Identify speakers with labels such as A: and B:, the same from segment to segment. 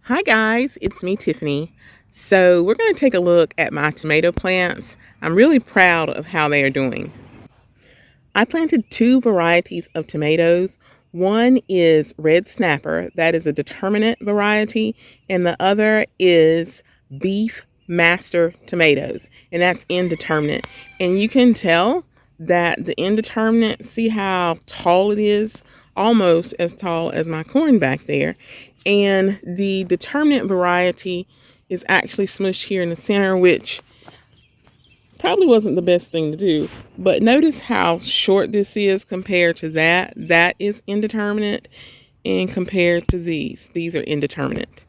A: Hi guys, it's me Tiffany. So we're going to take a look at my tomato plants. I'm really proud of how they are doing. I planted two varieties of tomatoes. One is Red Snapper, that is a determinate variety, and the other is Beef Master tomatoes, and that's indeterminate. And you can tell that the indeterminate, see how tall it is, almost as tall as my corn back there. And the determinate variety is actually smushed here in the center, which probably wasn't the best thing to do, but notice how short this is compared to that. That is indeterminate, and compared to these are indeterminate.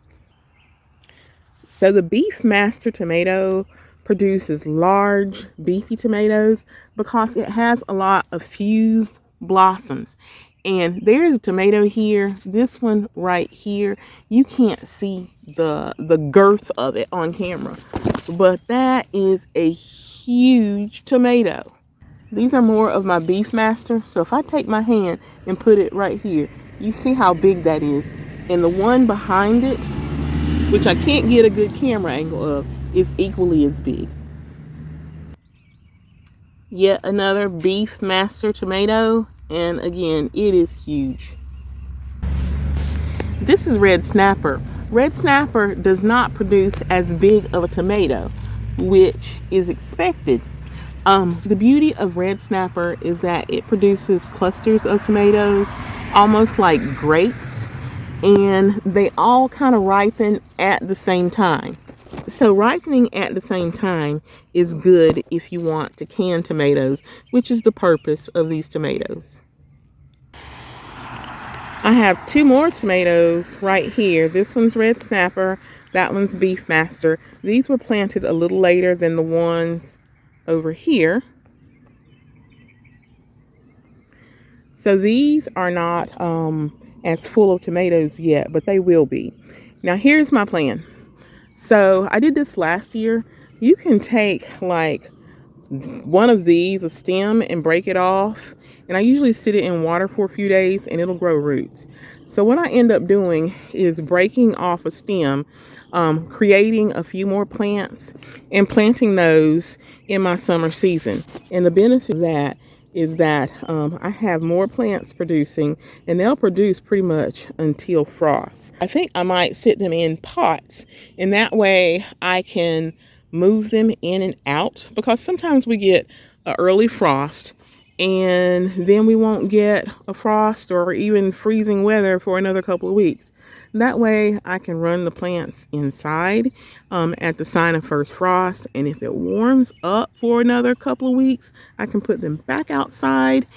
A: So the Beef Master tomato produces large beefy tomatoes because it has a lot of fused blossoms. And there's a tomato here, this one right here. You can't see the girth of it on camera, but that is a huge tomato. These are more of my Beef Master. So if I take my hand and put it right here, you see how big that is. And the one behind it, which I can't get a good camera angle of, is equally as big. Yet another Beef Master tomato, and again, it is huge. This is Red Snapper. Red Snapper does not produce as big of a tomato, which is expected. The beauty of Red Snapper is that it produces clusters of tomatoes, almost like grapes, and they all kind of ripen at the same time. So ripening at the same time is good if you want to can tomatoes, which is the purpose of these tomatoes. I have two more tomatoes right here. This one's Red Snapper, that one's Beef Master. These were planted a little later than the ones over here. So these are not as full of tomatoes yet, but they will be. Now here's my plan. So I did this last year. You can take like one of these, a stem, and break it off. And I usually sit it in water for a few days and it'll grow roots. So what I end up doing is breaking off a stem, creating a few more plants and planting those in my summer season. And the benefit of that is that I have more plants producing, and they'll produce pretty much until frost. I think I might sit them in pots, and that way I can move them in and out, because sometimes we get an early frost and then we won't get a frost or even freezing weather for another couple of weeks. That way I can run the plants inside at the sign of first frost, and if it warms up for another couple of weeks, I can put them back outside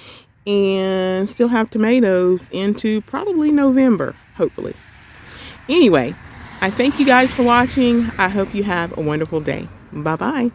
A: and still have tomatoes into probably November, hopefully. Anyway, I thank you guys for watching. I hope you have a wonderful day. Bye-bye.